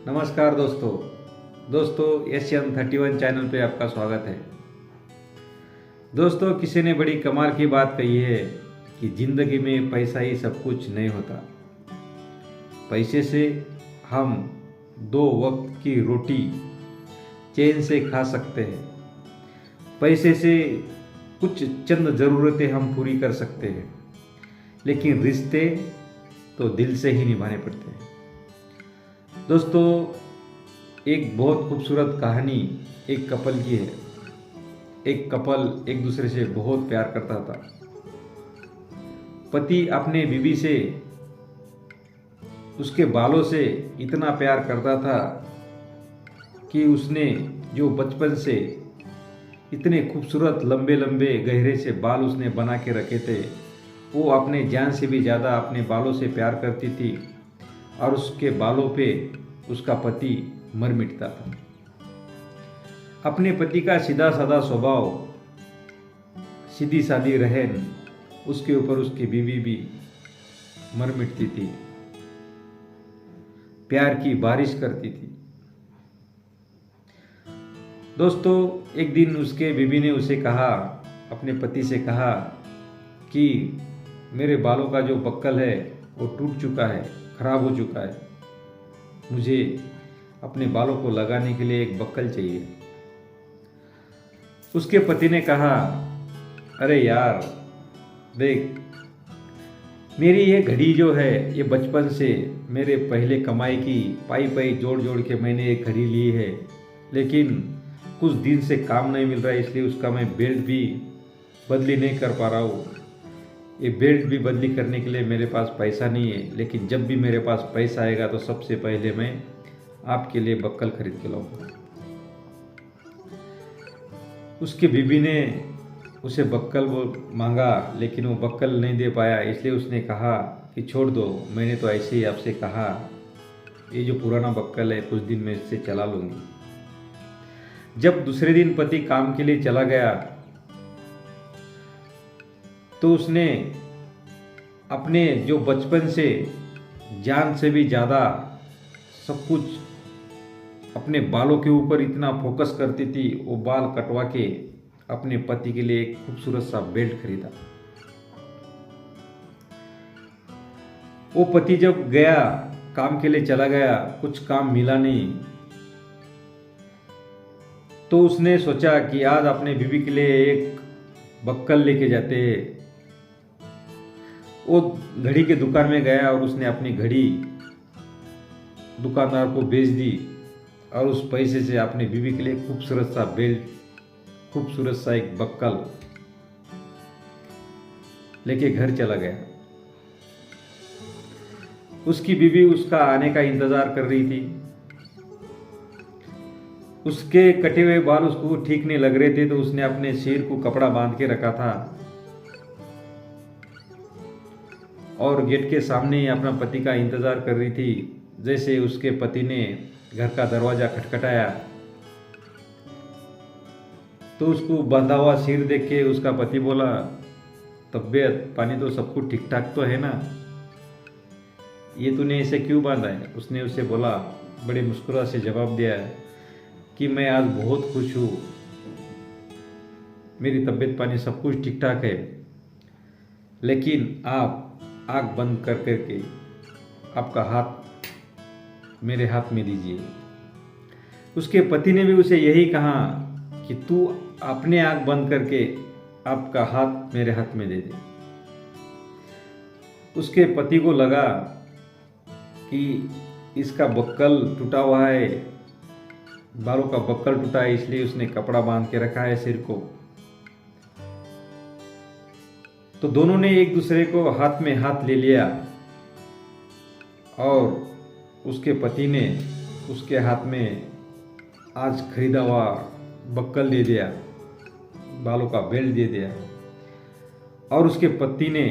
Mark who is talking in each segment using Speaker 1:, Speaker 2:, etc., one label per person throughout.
Speaker 1: नमस्कार दोस्तों SN31 channel पे आपका स्वागत है। दोस्तों, किसी ने बड़ी कमाल की बात कही है कि ज़िंदगी में पैसा ही सब कुछ नहीं होता। पैसे से हम 2 वक्त की रोटी चैन से खा सकते हैं। पैसे से कुछ चंद ज़रूरतें हम पूरी कर सकते हैं, लेकिन रिश्ते तो दिल से ही निभाने पड़ते हैं। दोस्तों, एक बहुत खूबसूरत कहानी एक कपल की है। एक कपल एक दूसरे से बहुत प्यार करता था। पति अपने बीवी से, उसके बालों से इतना प्यार करता था कि उसने जो बचपन से इतने खूबसूरत लंबे लंबे गहरे से बाल उसने बना के रखे थे, वो अपने जान से भी ज़्यादा अपने बालों से प्यार करती थी और उसके बालों पे उसका पति मर मिटता था। अपने पति का सीधा साधा स्वभाव, सीधी सादी रहन, उसके ऊपर उसकी बीवी भी मर मिटती थी, प्यार की बारिश करती थी। दोस्तों, एक दिन उसके बीवी ने उसे कहा, अपने पति से कहा कि मेरे बालों का जो बक्कल है वो टूट चुका है, खराब हो चुका है, मुझे अपने बालों को लगाने के लिए एक बक्कल चाहिए। उसके पति ने कहा, अरे यार देख, मेरी ये घड़ी जो है ये बचपन से मेरे पहले कमाई की पाई पाई जोड़ जोड़ के मैंने ये घड़ी ली है, लेकिन कुछ दिन से काम नहीं मिल रहा है, इसलिए उसका मैं बेल्ट भी बदली नहीं कर पा रहा हूँ। ये बेल्ट भी बदली करने के लिए मेरे पास पैसा नहीं है, लेकिन जब भी मेरे पास पैसा आएगा तो सबसे पहले मैं आपके लिए बक्कल खरीद के लाऊंगा। उसके बीवी ने उसे बक्कल वो मांगा, लेकिन वो बक्कल नहीं दे पाया, इसलिए उसने कहा कि छोड़ दो, मैंने तो ऐसे ही आपसे कहा, ये जो पुराना बक्कल है कुछ दिन में इससे चला लूँगी। जब दूसरे दिन पति काम के लिए चला गया तो उसने अपने जो बचपन से जान से भी ज़्यादा सब कुछ अपने बालों के ऊपर इतना फोकस करती थी, वो बाल कटवा के अपने पति के लिए एक खूबसूरत सा बेल्ट खरीदा। वो पति जब गया, काम के लिए चला गया, कुछ काम मिला नहीं, तो उसने सोचा कि आज अपने बीवी के लिए एक बक्कल लेके जाते हैं। वो घड़ी के दुकान में गया और उसने अपनी घड़ी दुकानदार को बेच दी और उस पैसे से अपने बीवी के लिए खूबसूरत सा बेल्ट, खूबसूरत सा एक बक्कल लेके घर चला गया। उसकी बीवी उसका आने का इंतजार कर रही थी। उसके कटे हुए बाल उसको ठीक नहीं लग रहे थे, तो उसने अपने सिर को कपड़ा बांध के रखा था और गेट के सामने ही अपना पति का इंतजार कर रही थी। जैसे उसके पति ने घर का दरवाजा खटखटाया तो उसको बंधा हुआ सिर देख के उसका पति बोला, तबीयत पानी तो सब कुछ ठीक ठाक तो है ना, ये तूने इसे क्यों बांधा है? उसने उसे बोला, बड़े मुस्कुरा से जवाब दिया कि मैं आज बहुत खुश हूँ, मेरी तबीयत पानी सब कुछ ठीक ठाक है, लेकिन आप आँख बंद कर करके आपका हाथ मेरे हाथ में दीजिए। उसके पति ने भी उसे यही कहा कि तू अपने आँख बंद करके आपका हाथ मेरे हाथ में दे दे। उसके पति को लगा कि इसका बक्कल टूटा हुआ है, बालों का बक्कल टूटा है, इसलिए उसने कपड़ा बांध के रखा है सिर को। तो दोनों ने एक दूसरे को हाथ में हाथ ले लिया और उसके पति ने उसके हाथ में आज खरीदा हुआ बक्कल दे दिया, बालों का बेल्ट दे दिया, और उसके पति ने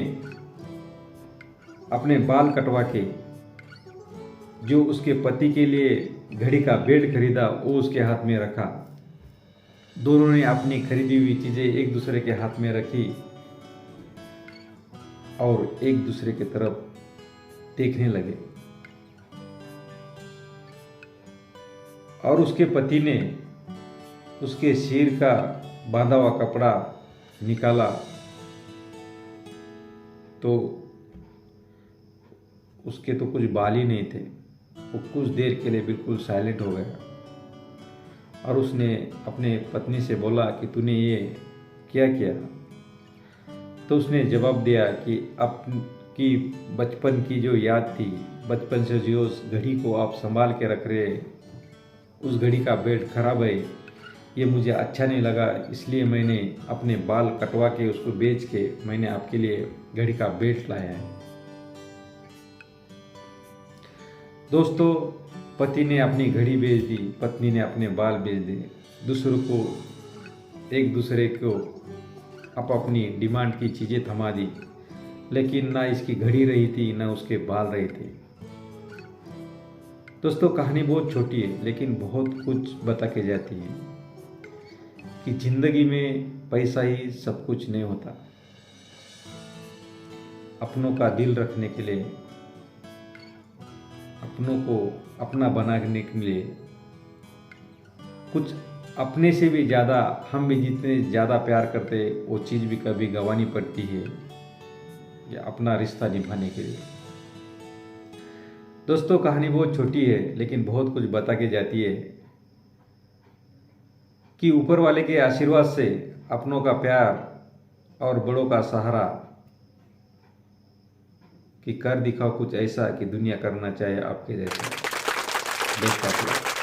Speaker 1: अपने बाल कटवा के जो उसके पति के लिए घड़ी का बेल्ट खरीदा वो उसके हाथ में रखा। दोनों ने अपनी खरीदी हुई चीज़ें एक दूसरे के हाथ में रखी और एक दूसरे की तरफ देखने लगे। और उसके पति ने उसके सिर का बांधा हुआ कपड़ा निकाला तो उसके तो कुछ बाल ही नहीं थे। वो कुछ देर के लिए बिल्कुल साइलेंट हो गया और उसने अपने पत्नी से बोला कि तूने ये क्या किया। तो उसने जवाब दिया कि आपकी बचपन की जो याद थी, बचपन से जो उस घड़ी को आप संभाल के रख रहे, उस घड़ी का बेल्ट खराब है, ये मुझे अच्छा नहीं लगा, इसलिए मैंने अपने बाल कटवा के उसको बेच के मैंने आपके लिए घड़ी का बेल्ट लाया है। दोस्तों, पति ने अपनी घड़ी बेच दी, पत्नी ने अपने बाल बेच दिए। दूसरों को एक दूसरे को अपनी डिमांड की चीज़ें थमा दी, लेकिन ना इसकी घड़ी रही थी ना उसके बाल रहे थे। दोस्तों, कहानी बहुत छोटी है लेकिन बहुत कुछ बता के जाती है कि जिंदगी में पैसा ही सब कुछ नहीं होता। अपनों का दिल रखने के लिए, अपनों को अपना बनाने के लिए, कुछ अपने से भी ज़्यादा, हम भी जितने ज़्यादा प्यार करते वो चीज़ भी कभी गंवानी पड़ती है या अपना रिश्ता निभाने के लिए। दोस्तों, कहानी बहुत छोटी है लेकिन बहुत कुछ बता के जाती है कि ऊपर वाले के आशीर्वाद से अपनों का प्यार और बड़ों का सहारा, कि कर दिखाओ कुछ ऐसा कि दुनिया करना चाहे आपके जैसा। Best of luck.